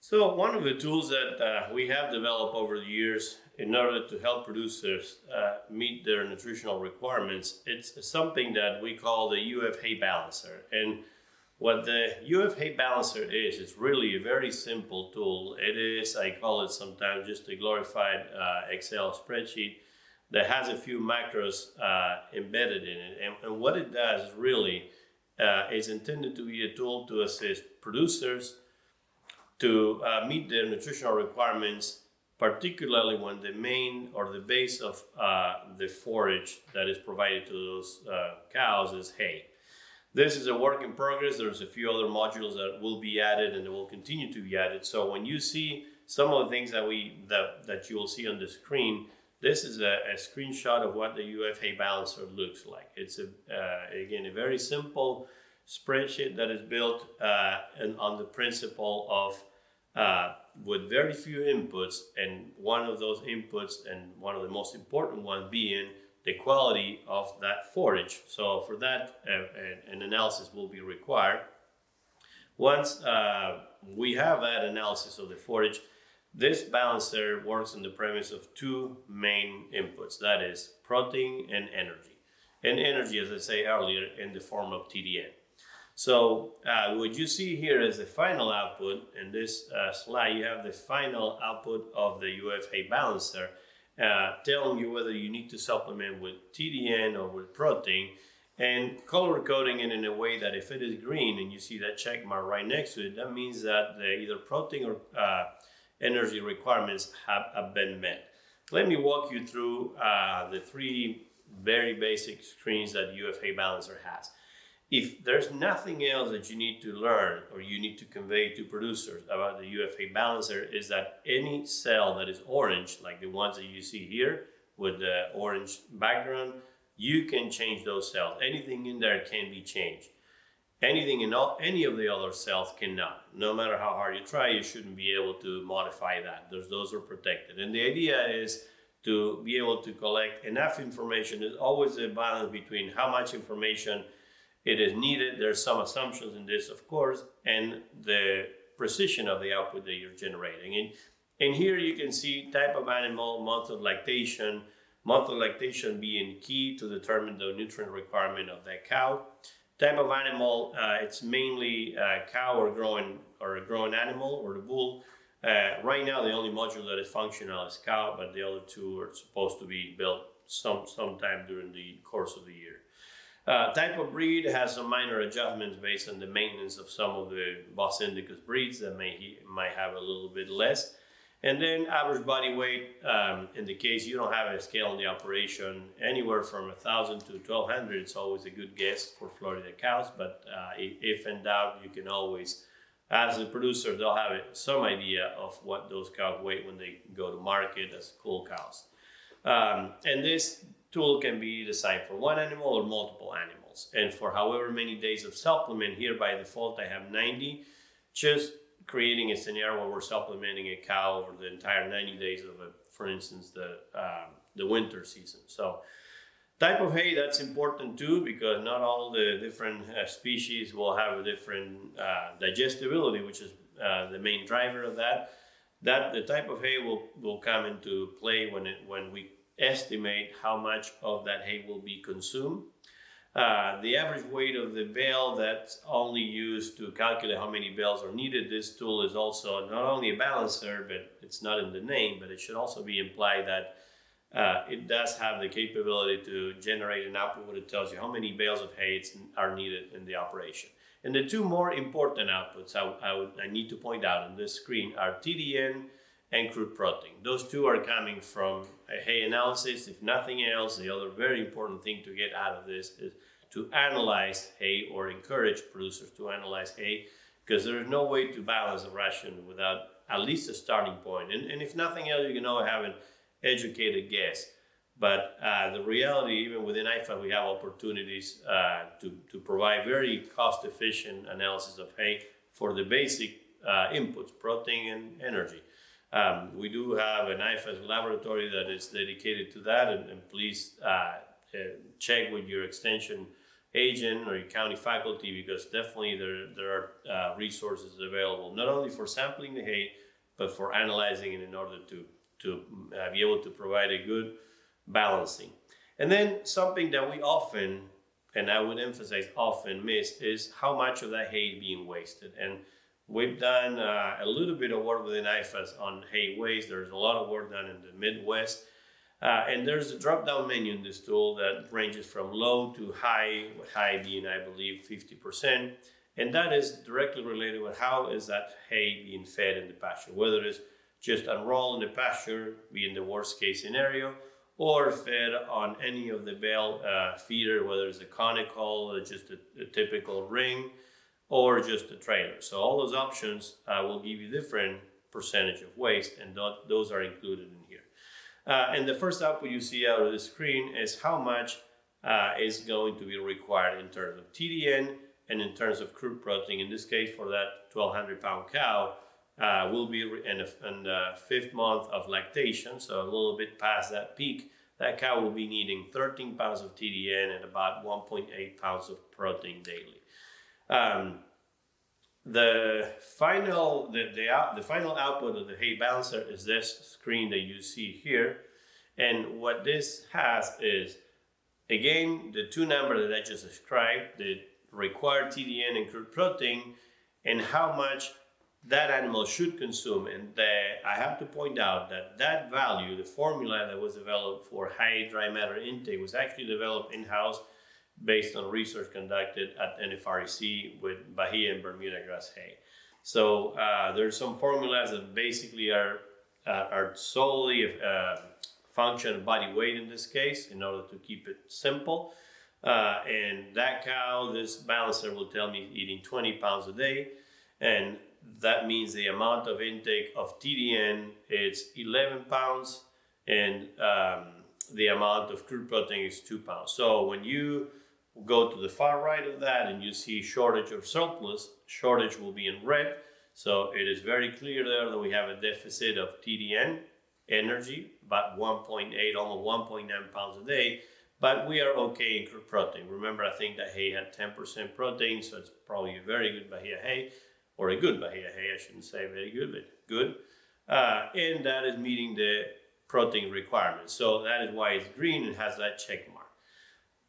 So one of the tools that we have developed over the years in order to help producers meet their nutritional requirements, it's something that we call the UF Hay Balancer. And what the UF Hay Balancer is, it's really a very simple tool. It is, I call it sometimes, just a glorified Excel spreadsheet that has a few macros embedded in it. And what it does really is intended to be a tool to assist producers to meet their nutritional requirements, particularly when the main or the base of the forage that is provided to those cows is hay. This is a work in progress. There's a few other modules that will be added and that will continue to be added. So when you see some of the things that you will see on the screen, this is a screenshot of what the UF Hay Balancer looks like. It's again a very simple spreadsheet that is built and on the principle of with very few inputs, and one of those inputs, and one of the most important ones, being the quality of that forage. So for that, an analysis will be required. Once we have that analysis of the forage, this balancer works on the premise of two main inputs, that is protein and energy. And energy, as I say earlier, in the form of TDN. So what you see here is the final output. In this slide, you have the final output of the UF Hay Balancer, telling you whether you need to supplement with TDN or with protein, and color coding it in a way that if it is green and you see that check mark right next to it, that means that either protein or energy requirements have been met. Let me walk you through the three very basic screens that UF Hay Balancer has. If there's nothing else that you need to learn or you need to convey to producers about the UF Hay Balancer, is that any cell that is orange, like the ones that you see here with the orange background, you can change those cells. Anything in there can be changed. Anything in any of the other cells cannot. No matter how hard you try, you shouldn't be able to modify that. Those are protected. And the idea is to be able to collect enough information. There's always a balance between how much information it is needed. There's some assumptions in this, of course, and the precision of the output that you're generating. And here you can see type of animal, month of lactation being key to determine the nutrient requirement of that cow. Type of animal, it's mainly cow or a growing animal, or the bull. Right now, the only module that is functional is cow, but the other two are supposed to be built sometime during the course of the year. Type of breed has some minor adjustments based on the maintenance of some of the Bos Indicus breeds that might have a little bit less. And then average body weight, in the case you don't have a scale in the operation, anywhere from 1,000 to 1,200, it's always a good guess for Florida cows. But if in doubt, you can always, as a producer, they'll have some idea of what those cows weigh when they go to market as cull cows. And this tool can be designed for one animal or multiple animals. And for however many days of supplement, here by default I have 90, just creating a scenario where we're supplementing a cow over the entire 90 days of, for instance, the winter season. So type of hay, that's important too, because not all the different species will have a different digestibility, which is the main driver of that. The type of hay will come into play when we estimate how much of that hay will be consumed. The average weight of the bale, that's only used to calculate how many bales are needed. This tool is also not only a balancer, but it's not in the name, but it should also be implied that it does have the capability to generate an output where it tells you how many bales of hay are needed in the operation. And the two more important outputs I need to point out on this screen are TDN and crude protein. Those two are coming from a hay analysis. If nothing else, the other very important thing to get out of this is to analyze hay, or encourage producers to analyze hay, because there is no way to balance a ration without at least a starting point. And if nothing else, you can always have an educated guess. But the reality, even within IFAS, we have opportunities to provide very cost-efficient analysis of hay for the basic inputs, protein and energy. We do have an IFAS laboratory that is dedicated to that, and please check with your extension agent or your county faculty, because definitely there are resources available, not only for sampling the hay, but for analyzing it in order to be able to provide a good balancing. And then something that we often, and I would emphasize often, miss is how much of that hay is being wasted. And we've done a little bit of work within IFAS on hay waste. There's a lot of work done in the Midwest. And there's a drop-down menu in this tool that ranges from low to high, with high being, I believe, 50%. And that is directly related with how is that hay being fed in the pasture, whether it's just unrolled in the pasture, be in the worst case scenario, or fed on any of the bale feeder, whether it's a conical or just a typical ring, or just a trailer. So all those options will give you different percentage of waste, and those are included in here. And the first output you see out of the screen is how much is going to be required in terms of TDN and in terms of crude protein. In this case, for that 1,200 pound cow, will be in the 5th month of lactation, so a little bit past that peak. That cow will be needing 13 pounds of TDN and about 1.8 pounds of protein daily. The final output of the hay balancer is this screen that you see here. And what this has is, again, the two numbers that I just described, the required TDN and crude protein, and how much that animal should consume. And I have to point out that value, the formula that was developed for high dry matter intake, was actually developed in-house based on research conducted at NFREC with Bahia and Bermuda grass hay. So there's some formulas that basically are solely function of body weight in this case, in order to keep it simple. And that cow, this balancer will tell me eating 20 pounds a day, and that means the amount of intake of TDN is 11 pounds, and the amount of crude protein is 2 pounds. So when you go to the far right of that and you see shortage or surplus, shortage will be in red. So it is very clear there that we have a deficit of TDN, energy, about 1.8, almost 1.9 pounds a day, but we are okay in crude protein. Remember, I think that hay had 10% protein, so it's probably a very good Bahia hay, or a good Bahia hay, I shouldn't say very good, but good. And that is meeting the protein requirements. So that is why it's green and has that check mark.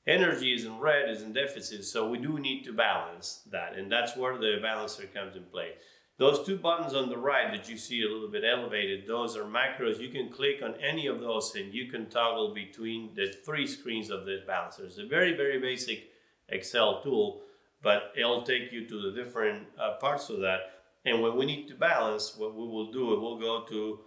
Energy is in red, is in deficit, so we do need to balance that, and that's where the balancer comes in play. Those two buttons on the right that you see a little bit elevated, those are macros. You can click on any of those and you can toggle between the 3 screens of this balancer. It's a very, very basic Excel tool, but it'll take you to the different parts of that. And when we need to balance, what we will do, we'll go to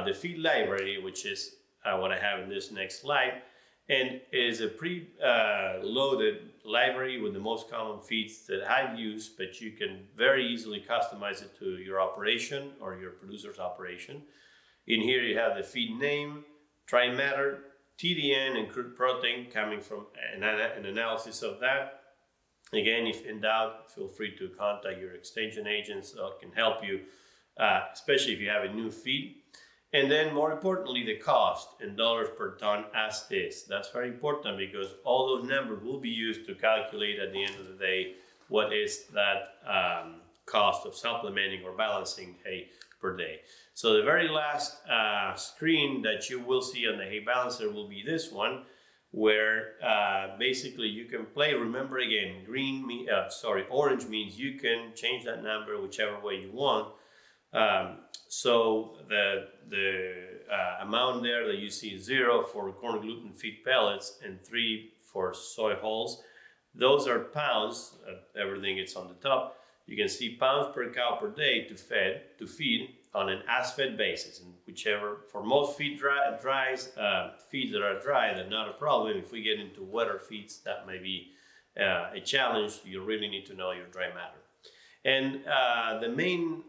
the feed library, which is what I have in this next slide. And it is a pre-loaded library with the most common feeds that I've used, but you can very easily customize it to your operation or your producer's operation. In here you have the feed name, dry matter, TDN, and crude protein coming from an analysis of that. Again, if in doubt, feel free to contact your extension agents that can help you, especially if you have a new feed. And then more importantly, the cost in dollars per ton as is. That's very important because all those numbers will be used to calculate at the end of the day what is that cost of supplementing or balancing hay per day. So the very last screen that you will see on the hay balancer will be this one, where basically you can play. Remember again, orange means you can change that number whichever way you want. So the amount there that you see 0 for corn gluten feed pellets and 3 for soy hulls, those are pounds. Everything is on the top. You can see pounds per cow per day to feed on an as-fed basis, and whichever, for most feeds that are dry, they're not a problem. If we get into wetter feeds, that may be a challenge. You really need to know your dry matter. And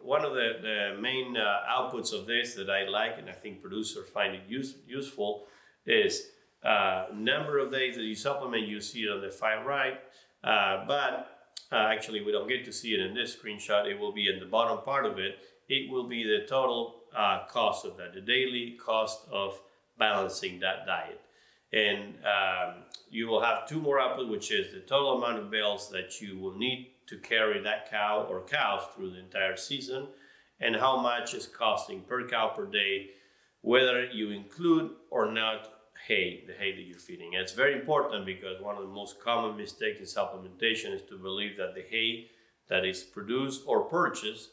one of the main outputs of this that I like, and I think producers find it useful, is number of days that you supplement. You see it on the far right, but actually we don't get to see it in this screenshot. It will be in the bottom part of it. It will be the total cost of that, the daily cost of balancing that diet. And you will have two more outputs, which is the total amount of bales that you will need to carry that cow or cows through the entire season, and how much is costing per cow per day, whether you include or not hay, the hay that you're feeding. And it's very important because one of the most common mistakes in supplementation is to believe that the hay that is produced or purchased,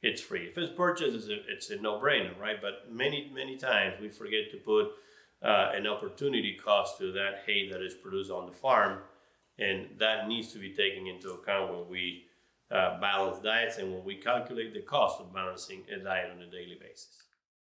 it's free. If it's purchased, it's a no-brainer, right? But many times we forget to put an opportunity cost to that hay that is produced on the farm, and that needs to be taken into account when we balance diets and when we calculate the cost of balancing a diet on a daily basis.